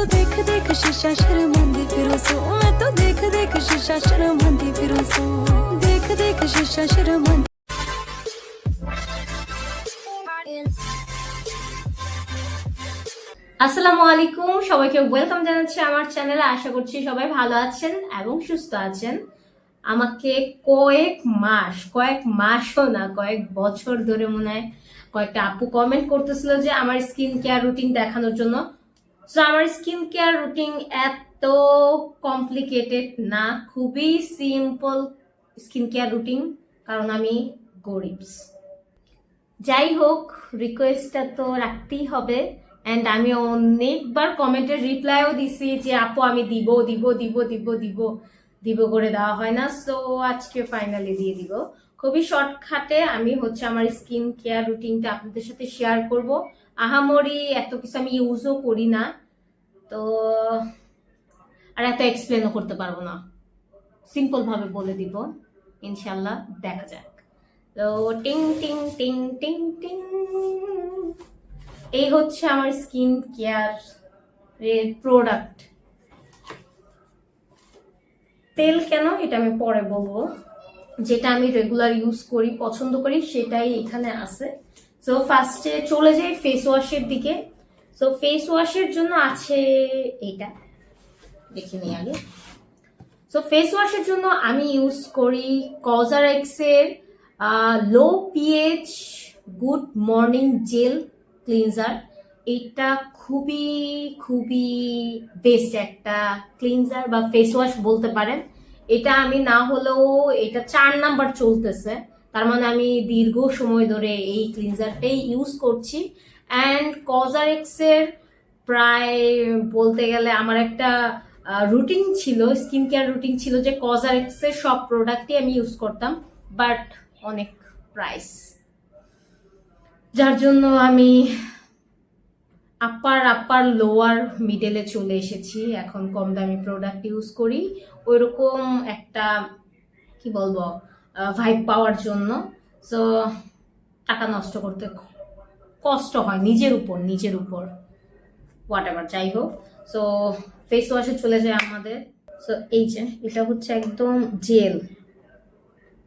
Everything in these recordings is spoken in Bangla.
तो देख देख शीशा शर्मांदी फिरूं सो, मैं तो देख देख शीशा शर्मांदी फिरूं सो, देख देख शीशा शर्मांदी। আসসালামু আলাইকুম, সবাইকে ওয়েলকাম জানাচ্ছি আমার চ্যানেলে। আশা করছি সবাই ভালো আছেন এবং সুস্থ আছেন। আমাকে কয়েক মাসও না, কয়েক বছর ধরে মনে হয় কয়েকটা আপু কমেন্ট করতেছিল যে আমার স্কিন কেয়ার রুটিন দেখানোর জন্য। তো আমার স্কিন কেয়ার রুটিন এত কমপ্লিকেটেড না, খুবই সিম্পল স্কিন কেয়ার রুটিন, কারণ আমি গরিব। যাই হোক, রিকোয়েস্টটা তো রাখতেই হবে। অ্যান্ড আমি অনেকবার কমেন্টের রিপ্লাইও দিছি যে আপু আমি দিব দিব দিব দিব দিব দিব করে দেওয়া হয় না। সো আজকে ফাইনালি দিয়ে দিব। খুবই শর্টকাটে আমি আমার স্কিন কেয়ার রুটিনটা আপনাদের সাথে শেয়ার করব। আহামরি এত কিছু আমি ইউজও করি না, তো আর এত এক্সপ্লেনও করতে পারবো না, সিম্পল ভাবে বলে দিব ইনশাল্লাহ। দেখা যাক। তো টিং টিং টিং টিং টিং, এই হচ্ছে আমার স্কিন কেয়ার এর প্রোডাক্ট। তেল কেন এটা আমি পরে বলবো, যেটা আমি রেগুলার ইউজ করি, পছন্দ করি, সেটাই এখানে আছে। সো ফার্স্টে চলে যাই ফেস ওয়াশের দিকে। সো ফেস ওয়াশের জন্য আছে এইটা, দেখে নিই আগে। সো ফেস ওয়াশের জন্য আমি ইউজ করি কজারেক্স এর low pH good morning gel cleanser. এটা খুবই খুবই বেস্ট একটা ক্লিনজার বা ফেস ওয়াশ বলতে পারেন। এটা আমি না হলেও এটা 4 নাম্বার চলতেছে, তার মানে আমি দীর্ঘ সময় ধরে এই ক্লিনজারটাই ইউজ করছি। অ্যান্ড কজারেক্স এর প্রায় বলতে গেলে আমার একটা রুটিন ছিল, স্কিন কেয়ার রুটিন ছিল যে কজারেক্স এর সব প্রোডাক্টই আমি ইউজ করতাম, বাট অনেক প্রাইস, যার জন্য আমি আপার লোয়ার মিডলে চলে এসেছি। এখন কম দামি প্রোডাক্ট ইউজ করি, ওইরকম একটা কি বলবো ভাইব পাওয়ার জন্য। সো টাকা নষ্ট করতে কষ্ট হয় নিজের উপর হোয়াট এভার, যাই হোক। সো ফেস ওয়াশে চলে যায় আমাদের। সো এই যে এটা হচ্ছে একদম জেল,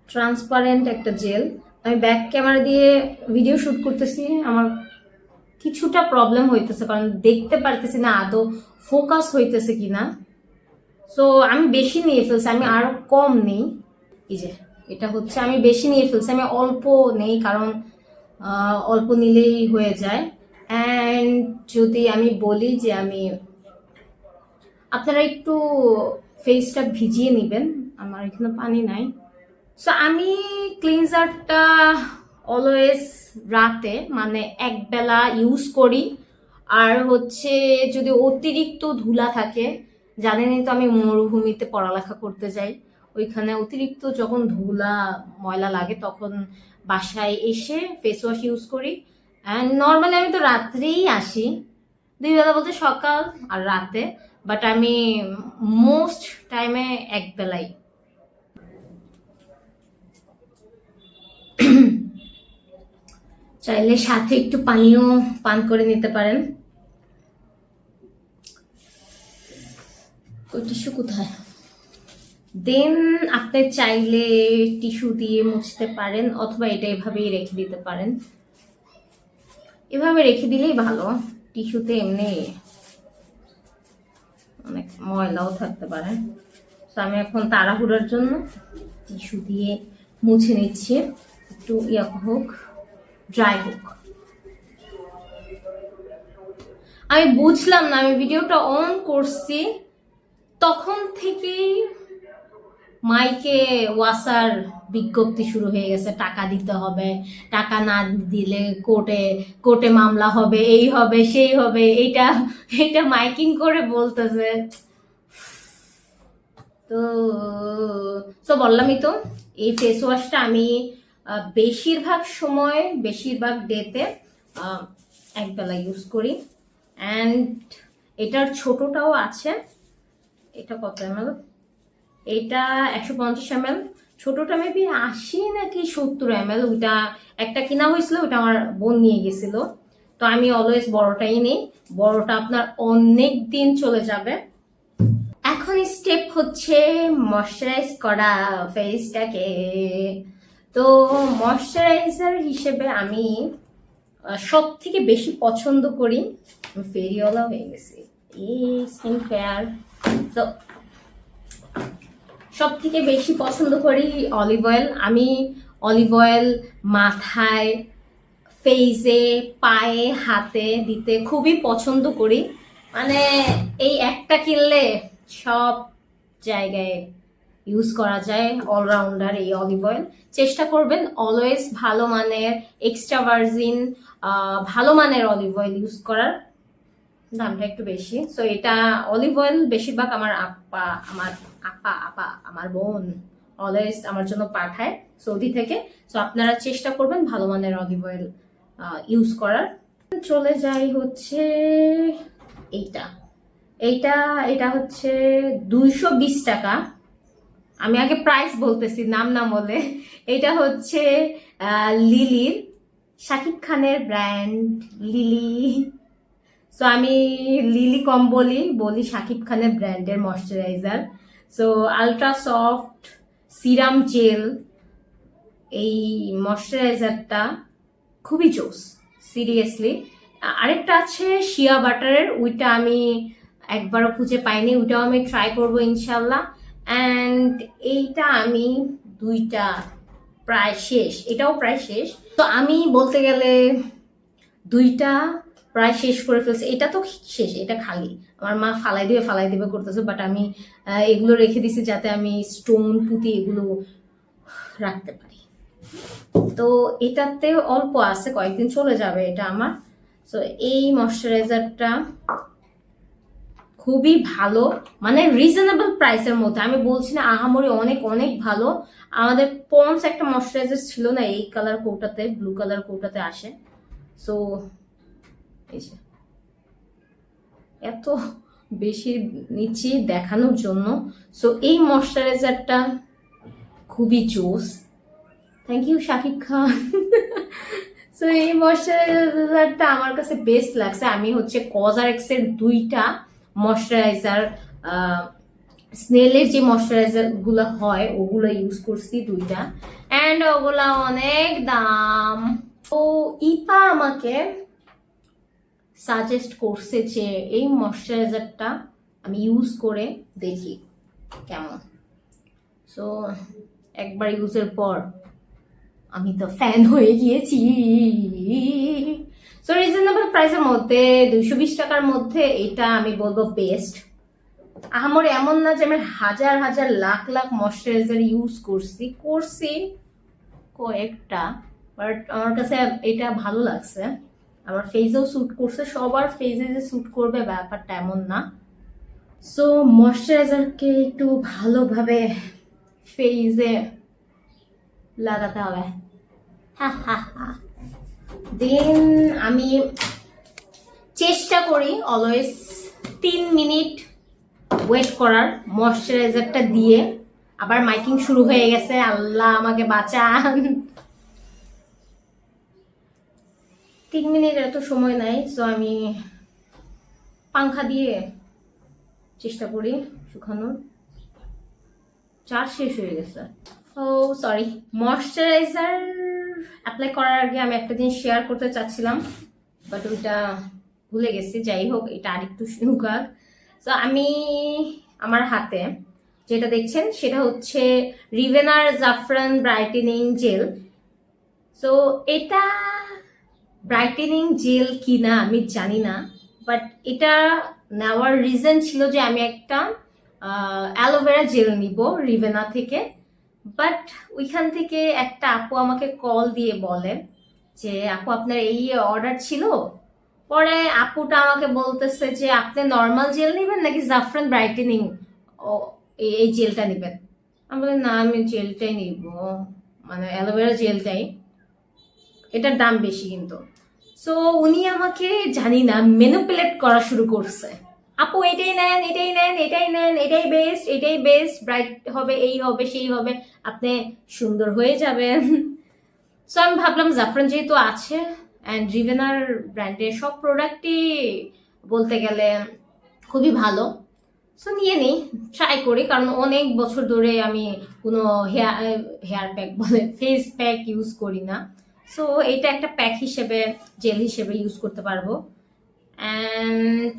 ট্রান্সপারেন্ট একটা জেল। আমি ব্যাক ক্যামেরা দিয়ে ভিডিও শুট করতেছি, আমার কিছুটা প্রবলেম হইতেছে কারণ দেখতে পারতেছি না আদৌ ফোকাস হইতেছে কিনা। সো আমি বেশি নিয়ে ফেলছি, আমি আরো কম নেই। এই যে এটা হচ্ছে আমি বেশি নিয়ে ফেলছি, আমি অল্প নেই কারণ অল্প নিলেই হয়ে যায়। অ্যান্ড যদি আমি বলি যে আপনারা একটু ফেসটা ভিজিয়ে নেবেন, আমার এখানে পানি নাই। সো আমি ক্লিনজারটা অলওয়েজ রাতে মানে একবেলা ইউজ করি। আর যদি অতিরিক্ত ধুলা থাকে, জানেনই তো আমি মরুভূমিতে পড়ালেখা করতে যাই, ওইখানে অতিরিক্ত যখন ধুলা ময়লা লাগে তখন বাসায় এসে ফেস ওয়াশ ইউজ করি। অ্যান্ড নর্মালি আমি তো রাত্রেই আসি, 2 বেলা বলতে সকাল আর রাতে, বাট আমি মোস্ট টাইমে একবেলাই। চাইলে সাথে একটু পানিও পান করে নিতে পারেন। টিস্যু কোথায়? দেন আপনি চাইলে টিস্যু দিয়ে মুছতে পারেন, অথবা এটা এভাবেই রেখে দিতে পারেন। এভাবে রেখে দিলেই ভালো, টিস্যুতে এমনি অনেক ময়লাও থাকতে পারে। তো আমি এখন তাড়াহুড়োর জন্য টিস্যু দিয়ে মুছে নিচ্ছি, একটু হোক, ড্রাই হোক। আমি বুঝলাম না, আমি ভিডিওটা অন করছি তখন থেকেই মাইকে ওয়াসার বিজ্ঞপ্তি শুরু হয়ে গেছে, টাকা দিতে হবে, টাকা না দিলে কোর্টে মামলা হবে, এই হবে সেই হবে, এইটা মাইকিং করে বলতেছে। তো বললামই তো, এই ফেস ওয়াশটা আমি বেশিরভাগ ডেতে একবেলা ইউজ করি। অ্যান্ড এটার ছোটটাও আছে, এটা কত ml? এটা 150 ml, ছোটটা মেবি 80 নাকি 70 ml। ওইটা একটা কিনা হয়েছিল, ওইটা আমার বোন নিয়ে গেছিল। তো আমি অলওয়েজ বড়টাই নিই, বড়টা আপনার অনেক দিন চলে যাবে। এখন স্টেপ হচ্ছে ময়শ্চারাইজ করা ফেসটাকে। তো ময়শ্চারাইজার হিসেবে আমি সব থেকে বেশি পছন্দ করি, ফেরিওয়ালা হয়ে গেছে এই স্কিন কেয়ার। তো সব থেকে বেশি পছন্দ করি অলিভ অয়েল। আমি অলিভ অয়েল মাথায়, ফেসে, পায়ে, হাতে দিতে খুবই পছন্দ করি। মানে এই একটা কিনলে সব জায়গায় ইউজ করা যায়, অলরাউন্ডার এই অলিভ অয়েল। চেষ্টা করবেন অলওয়েজ ভালো মানের, এক্সট্রা ভার্জিন ভালো মানের অলিভ অয়েল ইউজ করার। দামটা একটু বেশি, সো এটা অলিভ অয়েল বেশিরভাগ আমার আমার বোন অলওয়েজ আমার জন্য পাঠায় সৌদি থেকে। সো আপনারা চেষ্টা করবেন ভালো মানের অলিভ অয়েল ইউজ করার। চলে যাই হচ্ছে এইটা এইটা এটা হচ্ছে 220 টাকা। আমি আগে প্রাইস বলতেছি, নাম না বলে। এটা হচ্ছে লিলির, শাকিব খানের ব্র্যান্ড লিলি। সো আমি লিলি কম বলি শাকিব খানের ব্র্যান্ডের moisturiser. So ultra soft serum gel, এই ময়শ্চারাইজারটা খুবই জোস সিরিয়াসলি। আরেকটা আছে শিয়া বাটারের, ওইটা আমি একবারও খুঁজে পাইনি, ওইটাও আমি ট্রাই করবো ইনশাল্লাহ। অ্যান্ড এইটা আমি দুইটা প্রায় শেষ, এটাও প্রায় শেষ। তো আমি বলতে গেলে দুইটা প্রায় শেষ করে ফেলছে। এটা তো শেষ, এটা খালি। আমার মা ফালাই দিবে করতেছে, বাট আমি এগুলো রেখে দিছি যাতে আমি স্টোন পুঁতি এগুলো রাখতে পারি। তো এটাতে অল্প আছে, কয়েকদিন চলে যাবে এটা আমার। তো এই ময়শ্চারাইজারটা খুবই ভালো, মানে রিজনেবল প্রাইসের মধ্যে। আমি বলছি না আহামরি অনেক অনেক ভালো। আমাদের পন্স একটা ময়শ্চারাইজার ছিল না, এই কালার কৌটাতে, ব্লু কালার কৌটাতে আসে। সো এই যে এত বেশি নিচ্ছি দেখানোর জন্য। সো এই ময়শ্চারাইজারটা খুবই জোস। Thank you Shakib Khan. So এই ময়শ্চারাইজারটা আমার কাছে বেস্ট লাগছে। আমি হচ্ছে কজারেক্স এর দুইটা ময়শ্চারাইজার, স্নেলের যে ময়শ্চারাইজার গুলো হয় ওগুলো ইউজ করছি দুইটা, অ্যান্ড ওগুলা অনেক দাম। তো ইপা আমাকে সাজেস্ট করছে যে এই ময়শ্চারাইজারটা আমি ইউজ করে দেখি কেমন। সো একবার ইউজের পর আমি তো ফ্যান হয়ে গিয়েছি। সো রিজনেবল প্রাইসের মধ্যে 220 টাকার মধ্যে এটা আমি বলবো বেস্ট। আমার এমন না যে আমি হাজার হাজার লাখ লাখ ময়শ্চারাইজার ইউজ করছি কয়েকটা, বাট আমার কাছে এটা ভালো লাগছে। আমার ফেসেও স্যুট করছে, সবার ফেসে যে স্যুট করবে ব্যাপারটা এমন না। সো ময়শ্চারাইজারকে একটু ভালোভাবে ফেসে লাগাতে হবে। দেন আমি চেষ্টা করি অলওয়েজ 3 মিনিট ওয়েট করার ময়শ্চারাইজারটা দিয়ে। আবার মাইকিং শুরু হয়ে গেছে, আল্লাহ আমাকে বাঁচান। 3 মিনিট এত সময় নাই। সো আমি পাংখা দিয়ে চেষ্টা করি শুকানোর। চার্জ শেষ হয়ে গেছে। ও সরি, ময়শ্চারাইজার অ্যাপ্লাই করার আগে আমি একটা জিনিস শেয়ার করতে চাচ্ছিলাম, বাট ওইটা ভুলে গেছি। যাই হোক, এটা আরেকটু শুকাক। তো আমি আমার হাতে যেটা দেখছেন সেটা হচ্ছে রিভেনার জাফরান ব্রাইটেনিং জেল। সো এটা ব্রাইটেনিং জেল কিনা আমি জানি না, বাট এটা নেওয়ার রিজন ছিল যে আমি একটা অ্যালোভেরা জেল নিব রিভেনা থেকে। বাট ওইখান থেকে একটা আপু আমাকে কল দিয়ে বলে যে আপু আপনার এই অর্ডার ছিল। পরে আপুটা আমাকে বলতেছে যে আপনি নর্মাল জেল নেবেন নাকি জাফরান ব্রাইটেনিং এই জেলটা নেবেন। আমি বলি না, আমি জেলটাই নিব, মানে অ্যালোভেরা জেলটাই, এটার দাম বেশি কিন্তু। সো উনি আমাকে জানি না ম্যানিপুলেট করা শুরু করছে, আপু এটাই নেন এটাই নেন এটাই নেন, এটাই বেস্ট ব্রাইট হবে, এই হবে সেই হবে, আপনি সুন্দর হয়ে যাবেন। সো আমি ভাবলাম জাফরান যেহেতু আছে অ্যান্ড রিভেনার ব্র্যান্ডের সব প্রোডাক্টই বলতে গেলে খুবই ভালো। সো নিয়ে নিই, ট্রাই করি, কারণ অনেক বছর ধরে আমি কোনো হেয়ার প্যাক বলে ফেস প্যাক ইউজ করি না। সো এটা একটা প্যাক হিসেবে, জেল হিসেবে ইউজ করতে পারবো। অ্যান্ড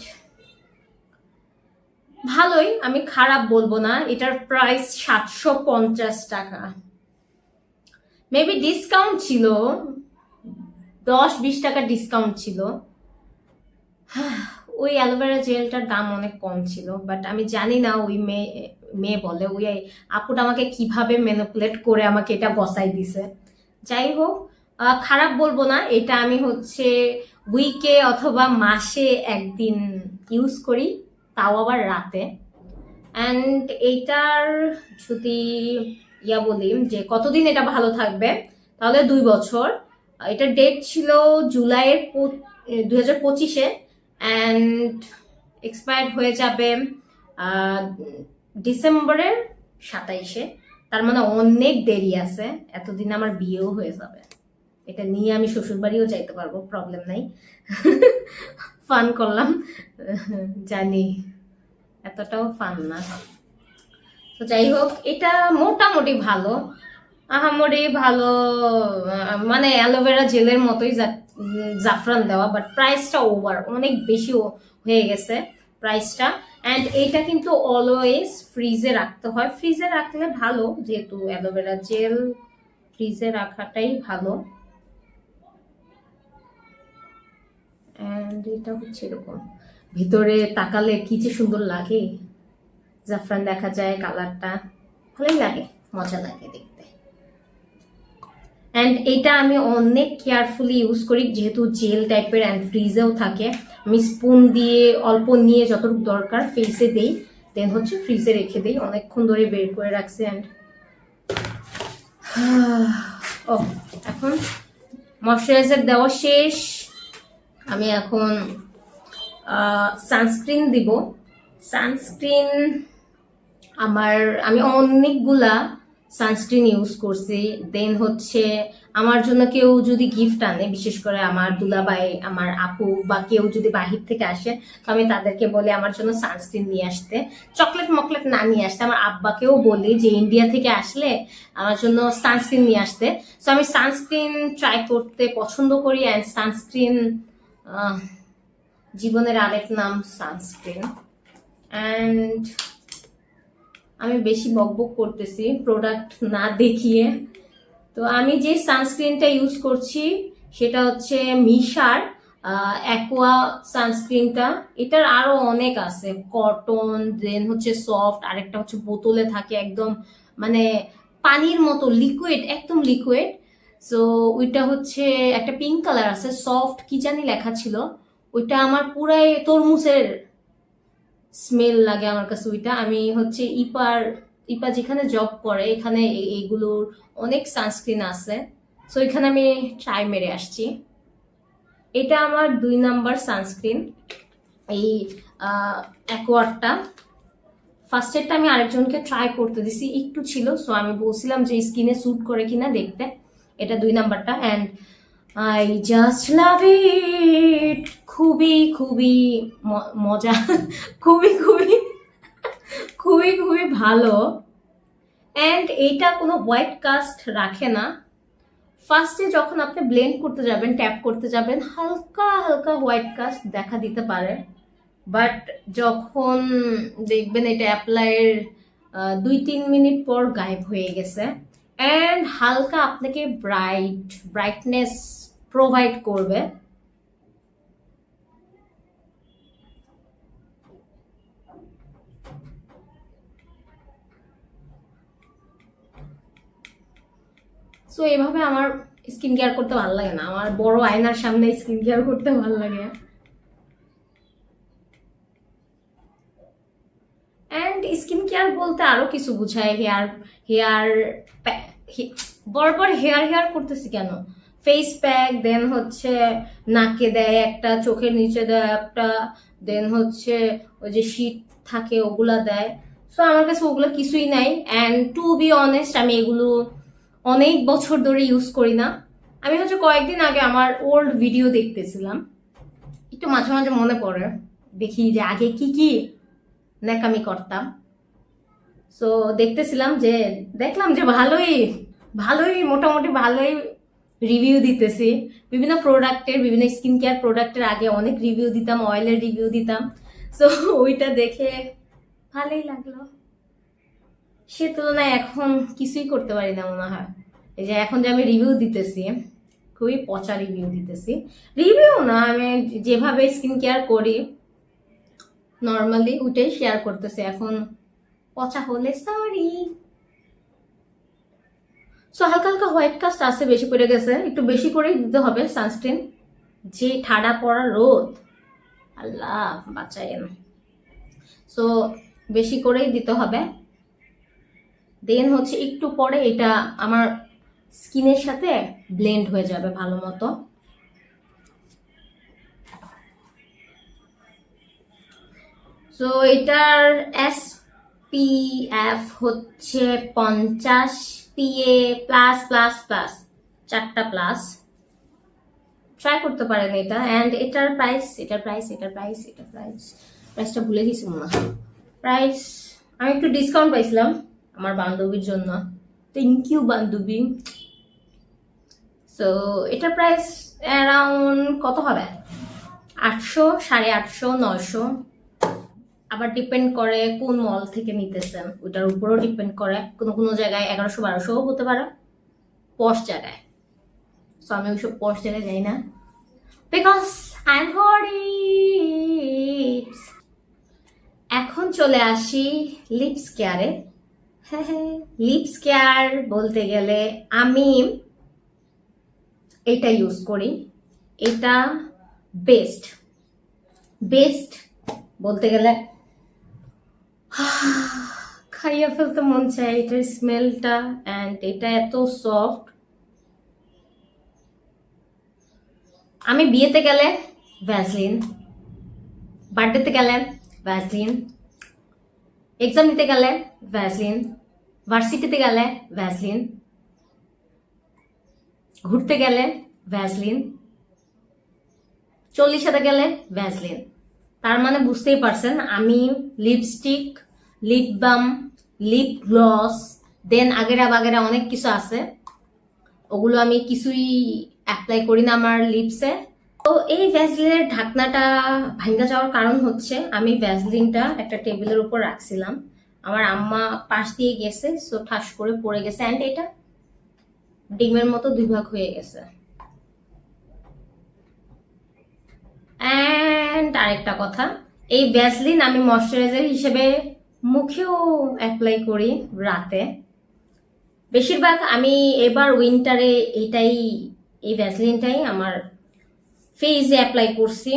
ভালোই, আমি খারাপ বলবো না। এটার প্রাইস 750 টাকা। মেবি ডিসকাউন্ট ছিল, 10-20 টাকা ডিসকাউন্ট ছিল। ওই অ্যালোভেরা জেলটার দাম অনেক কম ছিল, বাট আমি জানি না ওই মেয়ে বলে ওই আপুটা আমাকে কিভাবে ম্যানিপুলেট করে আমাকে এটা বসাই দিছে। যাই হোক, খারাপ বলবো না। এটা আমি হচ্ছে উইকে অথবা মাসে একদিন ইউজ করি, তাও আবার রাতে। অ্যান্ড এইটার যদি বলি যে কতদিন এটা ভালো থাকবে, তাহলে 2 বছর। এটার ডেট ছিল জুলাইয়ের 2025-এ, অ্যান্ড এক্সপায়ার্ড হয়ে যাবে ডিসেম্বরের 27-এ। তার মানে অনেক দেরি আছে, এতদিন আমার বিয়েও হয়ে যাবে। এটা নিয়ে আমি শ্বশুর বাড়িও যাইতে পারবো, প্রবলেম নাই। ফান করলাম, জানি এতটাও ফান না। তো যাই হোক, এটা মোটামুটি ভালো, আহামরি ভালো, মানে অ্যালোভেরা জেলের মতোই জাফরান দেওয়া, বাট প্রাইসটা ওভার, অনেক বেশি হয়ে গেছে প্রাইসটা। অ্যান্ড এইটা কিন্তু অলওয়েজ ফ্রিজে রাখতে হয়। ফ্রিজে রাখলে ভালো, যেহেতু অ্যালোভেরা জেল ফ্রিজে রাখাটাই ভালো। অ্যান্ড এটা হচ্ছে এরকম, ভিতরে তাকালে কি যে সুন্দর লাগে, জাফরান দেখা যায়, কালারটা ভালোই লাগে, মজা লাগে দেখতে। অ্যান্ড এটা আমি অনেক কেয়ারফুলি ইউজ করি, যেহেতু জেল টাইপের অ্যান্ড ফ্রিজেও থাকে। আমি স্পুন দিয়ে অল্প নিয়ে যতটুকু দরকার ফেসে দেই, দেন হচ্ছে ফ্রিজে রেখে দিই, অনেকক্ষণ ধরে বের করে রাখছি। অ্যান্ড এখন ময়শ্চারাইজার দেওয়া শেষ, আমি এখন সানস্ক্রিন দিব। সানস্ক্রিন আমি অনেকগুলা সানস্ক্রিন ইউজ করছি। দেন হচ্ছে আমার জন্য কেউ যদি গিফট আনে, বিশেষ করে আমার দুলাভাই, আমার আপু বা কেউ যদি বাহির থেকে আসে, তো আমি তাদেরকে বলি আমার জন্য সানস্ক্রিন নিয়ে আসতে, চকলেট মকলেট না নিয়ে আসতে। আমার আব্বাকেও বলি যে ইন্ডিয়া থেকে আসলে আমার জন্য সানস্ক্রিন নিয়ে আসতে। সো আমি সানস্ক্রিন ট্রাই করতে পছন্দ করি। অ্যান্ড সানস্ক্রিন জীবনের আরেক নাম সানস্ক্রিন। অ্যান্ড আমি বেশি বকবক করতেছি প্রোডাক্ট না দেখিয়ে। তো আমি যে সানস্ক্রিনটা ইউজ করছি সেটা হচ্ছে মিশার অ্যাকোয়া সানস্ক্রিনটা। এটার আরো অনেক আছে, কটন, দেন হচ্ছে সফট, আরেকটা হচ্ছে বোতলে থাকে একদম, মানে পানির মতো লিকুইড, একদম লিকুইড। সো ওইটা হচ্ছে একটা পিঙ্ক কালার আছে, সফট কি জানি লেখা ছিল। ওইটা আমার পুরাই তরমুজের স্মেল লাগে আমার কাছে ওইটা। আমি হচ্ছে ইপা যেখানে জব করে, এখানে এইগুলোর অনেক সানস্ক্রিন আছে, সো এখানে আমি ট্রাই মেরে আসছি। এটা আমার 2 নাম্বার সানস্ক্রিন, এই অ্যাকোয়ারটা। ফার্স্টেরটা আমি আরেকজনকে ট্রাই করতে দিছি, একটু ছিল, সো আমি বলছিলাম যে স্কিনে স্যুট করে কিনা দেখতে। এটা 2 নাম্বারটা। অ্যান্ড আই জাস্ট লাভ ইট, খুবই খুবই মজা, খুবই খুবই খুবই খুবই ভালো। অ্যান্ড এইটা কোনো হোয়াইট কাস্ট রাখে না। ফার্স্টে যখন আপনি ব্লেন্ড করতে যাবেন, ট্যাপ করতে যাবেন, হালকা হালকা হোয়াইট কাস্ট দেখা দিতে পারে, বাট যখন দেখবেন এটা অ্যাপ্লাইয়ের 2-3 মিনিট পর গায়েব হয়ে গেছে। অ্যান্ড হালকা আপনাকে ব্রাইটনেস প্রোভাইড করবে। সো এইভাবে আমার স্কিন কেয়ার করতে ভালো লাগে না, আমার বড় আয়নার সামনে স্কিন কেয়ার করতে ভালো লাগে। অ্যান্ড স্কিন কেয়ার বলতে আরো কিছু বুঝায়, হেয়ার বরাবর হেয়ার করতেছি কেন, ফেস প্যাক, দেন হচ্ছে নাকে দেয় একটা, চোখের নিচে দেয় একটা, দেন হচ্ছে ওই যে শীত থাকে ওগুলা দেয়। সো আমার কাছে ওগুলো কিছুই নাই। অ্যান্ড টু বি অনেস্ট, আমি এগুলো অনেক বছর ধরে ইউজ করি না। আমি হচ্ছে কয়েকদিন আগে আমার ওল্ড ভিডিও দেখতেছিলাম, একটু মাঝে মাঝে মনে পড়ে, দেখি যে আগে কি কি ন্যাকামি করতাম। সো দেখতেছিলাম যে দেখলাম যে ভালোই ভালোই মোটামুটি ভালোই রিভিউ দিতেছি বিভিন্ন প্রোডাক্টের, বিভিন্ন স্কিন কেয়ার প্রোডাক্টের আগে অনেক রিভিউ দিতাম, অয়েলের রিভিউ দিতাম। সো ওইটা দেখে ভালোই লাগলো। সে তুলনায় এখন কিছুই করতে পারি না মনে হয়। এই যে এখন যে আমি রিভিউ দিতেছি, খুবই পচা রিভিউ দিতেছি। রিভিউ না, আমি যেভাবে স্কিন কেয়ার করি নর্মালি ওইটাই শেয়ার করতেছি। এখন পচা হলে সরি। সো হালকা হালকা হোয়াইট কাস্ট আছে, বেশি পড়ে গেছে, একটু বেশি করেই দিতে হবে সানস্ক্রিন। যে ঠাডা পড়া রোদ, আল্লাহ বাঁচায়েন। সো বেশি করেই দিতে হবে। দেন হচ্ছে একটু পরে এটা আমার স্কিনের সাথে ব্লেন্ড হয়ে যাবে ভালো মতো। সো এটার SPF হচ্ছে 50, PA প্লাস প্লাস প্লাস, 4টা প্লাস। ট্রাই করতে পারেন এটা। অ্যান্ড এটার প্রাইসটা ভুলে গেছি মনে হয়। প্রাইস আমি একটু ডিসকাউন্ট পাইছিলাম আমার বান্ধবীর জন্য, থ্যাংক ইউ বান্ধবী। সো এটার প্রাইস অ্যারাউন্ড কত হবে, 800, 850, 900। আবার ডিপেন্ড করে কোন মল থেকে নিতেছেন, ওটার উপরও ডিপেন্ড করে। কোনো কোনো জায়গায় 1100, 1200 হতে পারে পশ জায়গায়। সো আমি ওইসব পশ জায়গায় যাই না, বিকজ আই এম গরিব। এখন চলে আসি লিপস কেয়ারে। হ্যাঁ, লিপস কেয়ার বলতে গেলে আমি এটা ইউজ করি। এটা বেস্ট বলতে গেলে খাইয়া ফেলতে মন চায় এটার স্মেলটা। অ্যান্ড এটা এত সফট। আমি বিয়েতে গেলে ভ্যাসলিন, বার্থডেতে গেলে ভ্যাসলিন, এক্সাম দিতে গেলে ভ্যাসলিন, ভার্সিটিতে গেলে ভ্যাসলিন, ঘুরতে গেলে ভ্যাসলিন, 40-এ গেলে ভ্যাসলিন। তার মানে বুঝতেই পারছেন আমি lipstick, lip balm, lip gloss, then আগেরা বাগেরা অনেক কিছু আছে, ওগুলো আমি কিছুই অ্যাপ্লাই করি না আমার লিপসে। তো এই ভ্যাসলিনের ঢাকনাটা ভাঙা যাওয়ার কারণ হচ্ছে আমি ভ্যাসলিনটা একটা টেবিলের উপর রাখছিলাম, আমার আম্মা পাশ দিয়ে গেছে, সো ঠাস করে পড়ে গেছে। অ্যান্ড এটা ডিমের মতো 2 ভাগ হয়ে গেছে। অ্যান্ড আরেকটা কথা, এই ভ্যাসলিন আমি ময়শ্চারাইজার হিসেবে মুখেও অ্যাপ্লাই করি রাতে। বেশিরভাগ আমি এবার উইন্টারে এই ভ্যাসলিনটাই আমার ফেসে অ্যাপ্লাই করছি।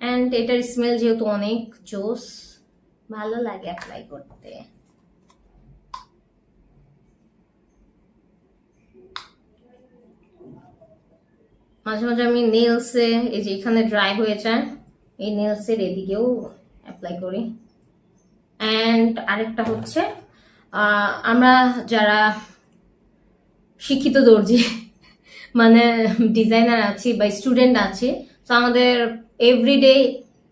অ্যান্ড এটার স্মেল যেহেতু অনেক জোস, ভালো লাগে অ্যাপ্লাই করতে। মাঝে মাঝে আমি নেলসে, এই যে এখানে ড্রাই হয়ে যায়, এই নেলসের এদিকেও অ্যাপ্লাই করি। অ্যান্ড আরেকটা হচ্ছে আমরা যারা শিক্ষিত দর্জি মানে ডিজাইনার আছি বা স্টুডেন্ট আছি, তো আমাদের এভরিডে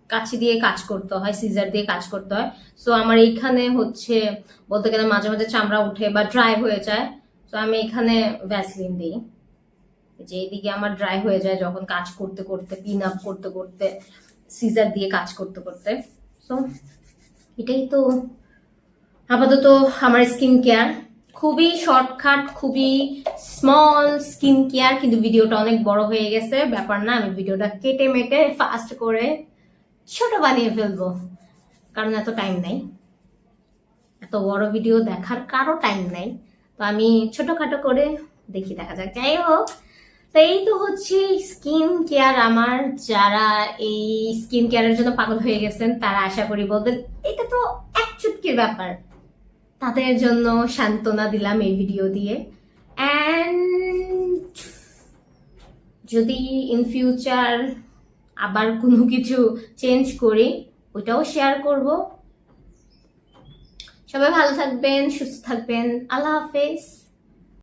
কাছি দিয়ে কাজ করতে হয়, সিজার দিয়ে কাজ করতে হয়। সো আমার এইখানে হচ্ছে বলতে গেলে মাঝে মাঝে চামড়া উঠে বা ড্রাই হয়ে যায়, তো আমি এখানে ভ্যাসলিন দিই। যে এইদিকে আমার ড্রাই হয়ে যায় যখন কাজ করতে করতে, পিন আপ করতে করতে, সিজার দিয়ে কাজ করতে করতে। সো এটাই তো আপাতত আমার স্কিন কেয়ার। খুবই শর্টকাট, খুবই স্মল স্কিন কেয়ার, কিন্তু ভিডিওটা অনেক বড় হয়ে গেছে। ব্যাপার না, আমি ভিডিওটা কেটে মেটে ফাস্ট করে ছোট বানিয়ে ফেলবো, কারণ এত টাইম নাই, এত বড় ভিডিও দেখার কারো টাইম নাই। তো আমি ছোটখাটো করে দেখি, দেখা যাক। যাই হোক, তো এই তো হচ্ছে স্কিন কেয়ার আমার। যারা এই স্কিন কেয়ারের জন্য পাগল হয়ে গেছেন তারা আশা করি বলবেন এটা তো এক চুটকির ব্যাপার। তাদের জন্য সান্ত্বনা দিলাম এই ভিডিও দিয়ে। অ্যান্ড যদি ইন ফিউচার আবার কোনো কিছু চেঞ্জ করি ওইটাও শেয়ার করব। সবাই ভালো থাকবেন, সুস্থ থাকবেন। আল্লাহ হাফেজ।